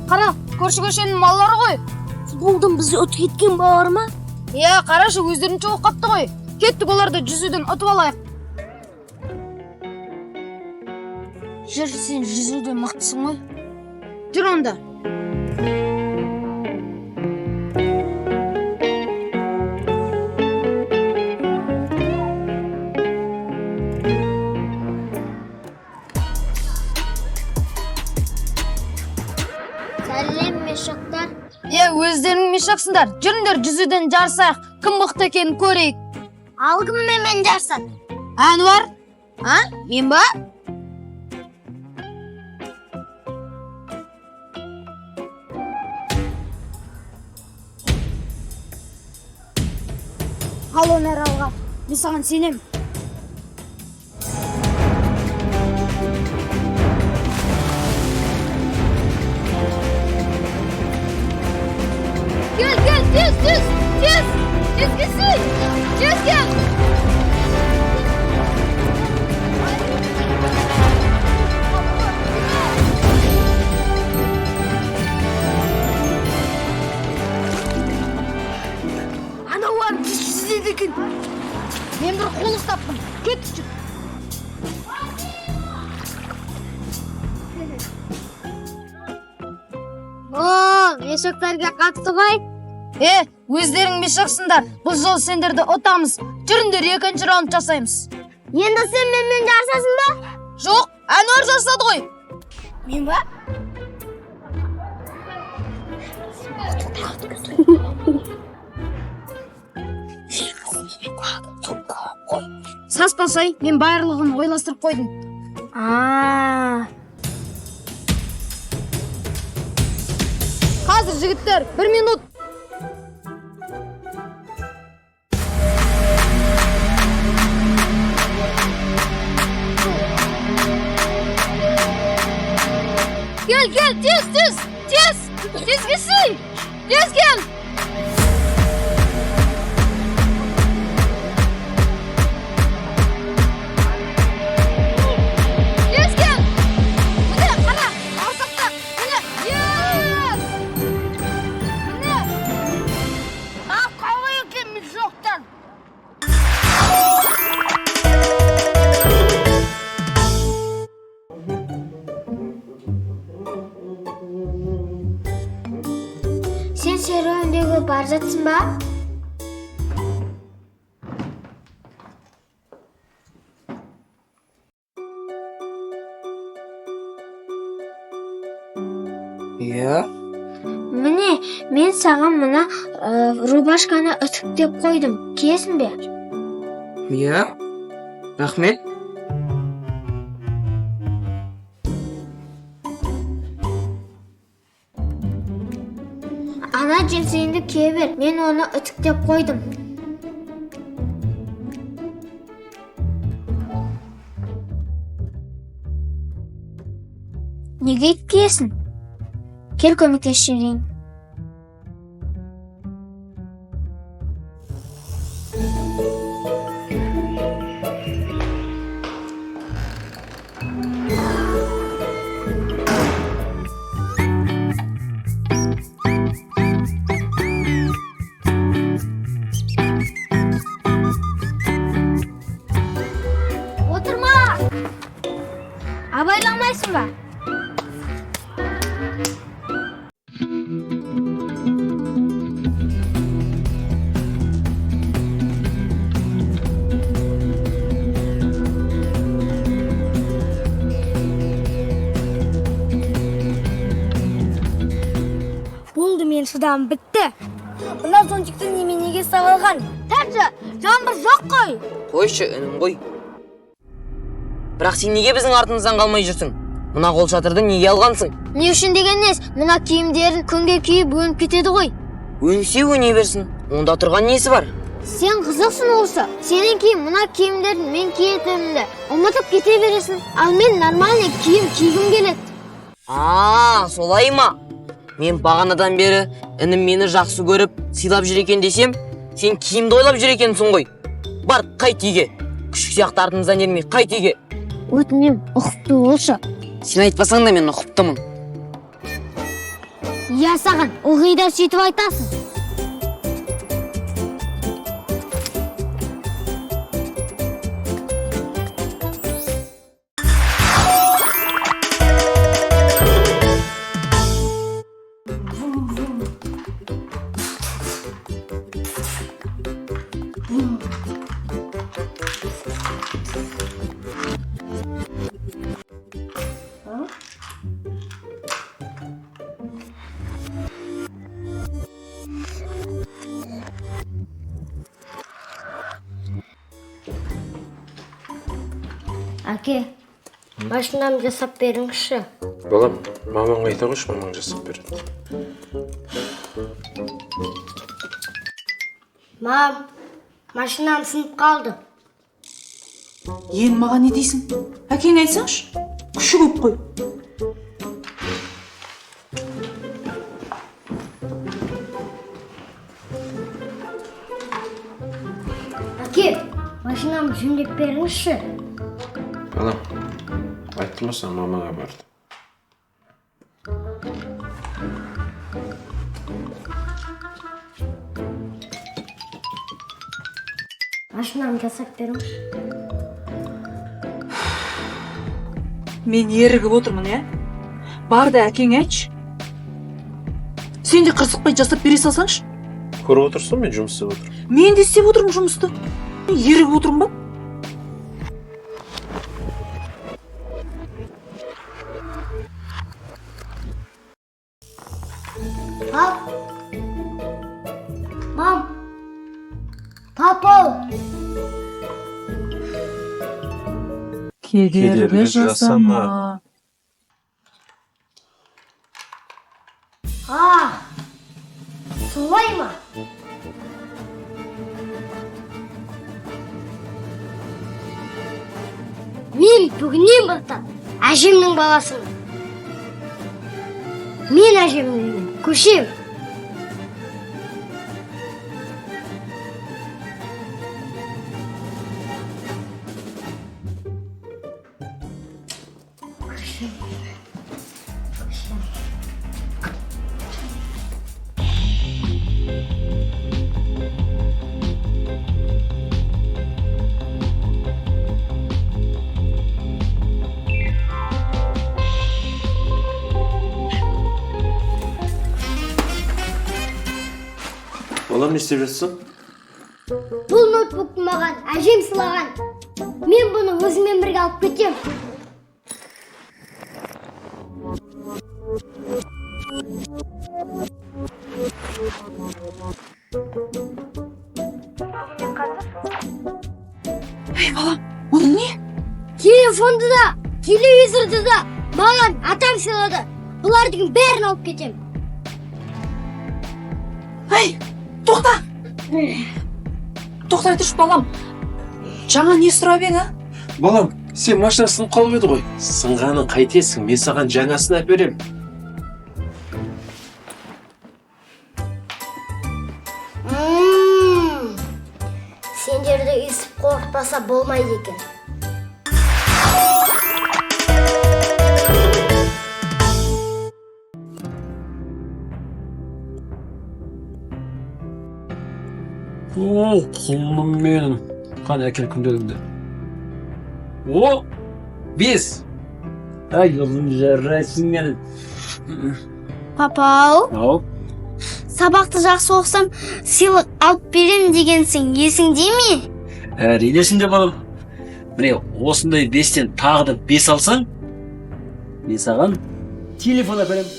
Қара, көрші-көршенің маллары ғой. Футболдан бізді өтіп кеткен бар ма? Қарашы, өздерінше оқапты ғой. Кеттік оларды жүзуден ұтып алайық. Жүр, сен жүзуден мықтысың ғой. Жүр онда. Сәлем, мешақтар. Өздерің мешақсыңдар. Жүріңдер жүзуден жарысайық. Кім мықты екенін көрейік. Ал кіммен мен жарысады? Әнуар? Мен ба? Ал оны алға. Мен саған сенем. Gel, tez gitsin. Tez gel. Ana var, siz dedik. Ben bir kol ıslattım. Kötü çık. Мешақтарға қатты ғой. Өздерің мешақсыңдар. Бұл жол сендерді ұтамыз. Жүріңдер екінші раунд жасаймыз. Енді сен менімен жарысасың ба? Жоқ, Әнуар жасады ғой. Мен ба? Саспасай, мен барлығын ойластырып қойдым. Қазір жігіттер, 1 минут. Gel, tez gitsin. Tez gel. Sen serüvendегі бар жатсың ба? Міне, мен саған мына рубашканы үтіктеп қойдым. Киесің бе? Рахмет. Ана джинсіңді кие бер, мен оны үтіктеп қойдым. Неге киесің? Кел көмектесейін. Абайламайсың ба? Болды, мен шыдам бітті. Мына зонтикті неменеге сағалған? Тәржі, жаңбыр жоқ қой. Қойшы, інім ғой. Бірақ сен неге біздің артымыздан қалмай жүрсің? Мына қол шатырды неге алғансың? Не үшін деген нес? Мына киімдерін күнге киіп өніп кетеді ғой. Өнсе өне берсін. Онда тұрған несі бар? Сен қызықсың осы. Сенің мына киімдерін мен киетінімді ұмытып кете бересің. Ал мен нормальный киім кигім келеді. Солай ма? Мен бағанадан бері інім мені жақсы көріп, сыйлап жүр екен десем, сен киімді ойлап жүр екенсің ғой. Бар, қайт үйге. Күшік сияқты артымыздан ермей, қайт үйге. Өтінем, ұқыпты болшы. Сен айтпасаң да мен ұқыптымын. Иә саған, ылғи да сөйтіп айтасың. Әке, машинамды жасап беріңізші. Балам, мамаңа айта қойшы, мамаң жасап береді. Мам, машинам сынып қалды. Ең маған не дейсің? Әкең айтсаңшы, күші көп қой. Әке, машинамды жөндеп беріңізші. Балам, айттым ба саған, мамаңа барды. Машинамды жасап беріңізші. Мен ерігіп отырмын, е? Бар да әкең айтшы. Сен де қырсықпай жасап бере салсаңшы. Көріп отырсың, мен жұмыс істеп отырмын. Мен де істеп отырмын жұмысты. Ерігіп отырмын ба? Пап! Мам! Папа! Кедергі жасама. Солай ма? Мен бүгіннен бастап әжемнің баласымын. Мен әжемнен көшем. Балам, не істеп жатсың? Бұл ноутбукты маған әжем сыйлаған. Мен бұны өзіммен бірге алып кетем. Ей балам, оның не? Телефонды да, телевизорды да маған атам сыйлады. Бұлардың бәрін алып кетем. Ей, тоқта! Тоқтай тұршы балам. Жаңа не сұрап ең, а? Балам, сен машина сынып қалып еді ғой. Сынғанын қайтесің, мен саған жаңасын әперем. Сендерді естіп қорықпаса болмайды екен. О, құлыным менің. Қане әкел күнделігімді. О, 5. Ай, ұлым жарайсың мен. Папау, Ау, сабақты жақсы оқысам, сыйлық алып берем дегенсің, есіңде ме? Әрине есімде балам. Міне осындай 5-тен тағы да 5 алсаң, мен саған телефон әперем.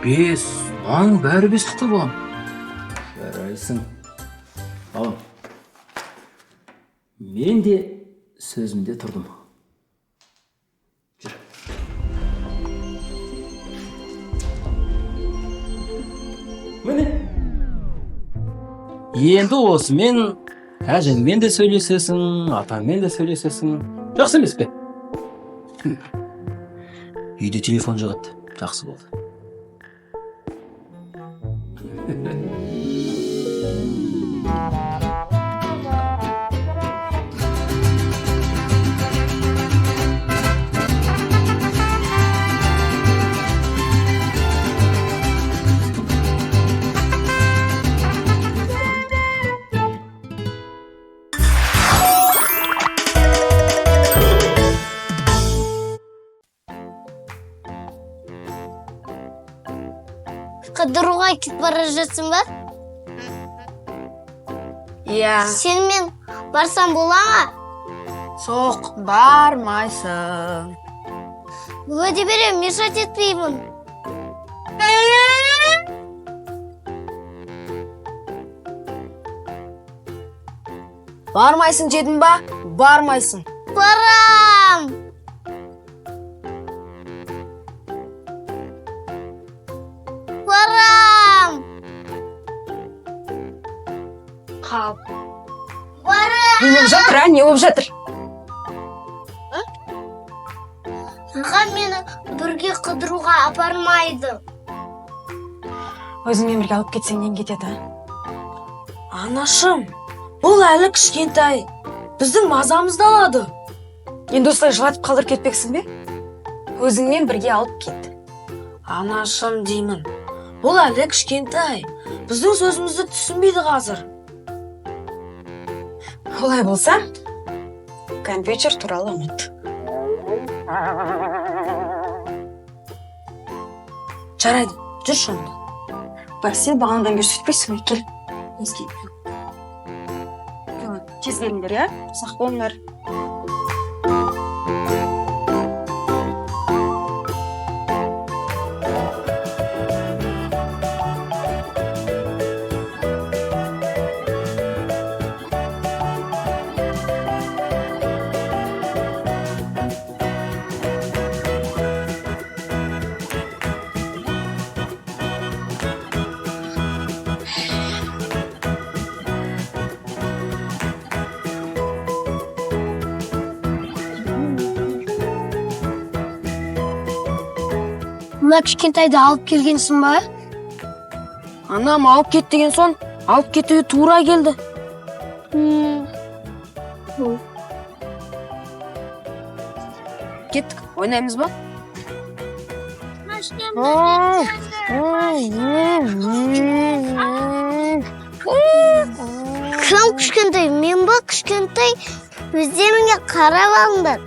Бес. Аның бәрі бестікті болам. Жарайсың. Балам, мен де сөзімде тұрдым. Жүр. Міне. Енді осымен әжеңмен де сөйлесесің, атаңмен де сөйлесесің. Жақсы емес пе? Үйде телефон жоқ еді. Жақсы болды. Қыдыруға кетіп бара жатсың ба? Иә. Сенімен барсам бола ма? Жоқ, бармайсың. Уәде берем, мешать етпеймін. Бармайсың дедің ба? Бармайсың. Барам! Барам! Қап. Барам! Не болып жатыр, а? Не болып жатыр? Аға мені бірге қыдыруға апармайды. Өзіңмен бірге алып кетсең нен кетеді? Анашым, бұл әлі кішкентай. Біздің мазамызды алады. Енді осылай жылатып қалдырып кетпексің бе? Өзіңмен бірге алып кет. Анашым деймін. Бұл әлі кішкентай. Біздің сөзімізді түсінбейді қазір. Олай болса, компьютер туралы ұмыт. Жарайды, жүр шонда. Бар, сен бағанадан бері сөйтпейсің, кел. Тез келіңдер, иә? Сақ болыңдар. Мына кішкентайды алып келгенсің ба? Анам алып кет деген соң, алып кетуге тура келді. Кеттік, ойнаймыз ба? Кім кішкентай? Мен ба кішкентай? Өздеріңе қарап алыңдар.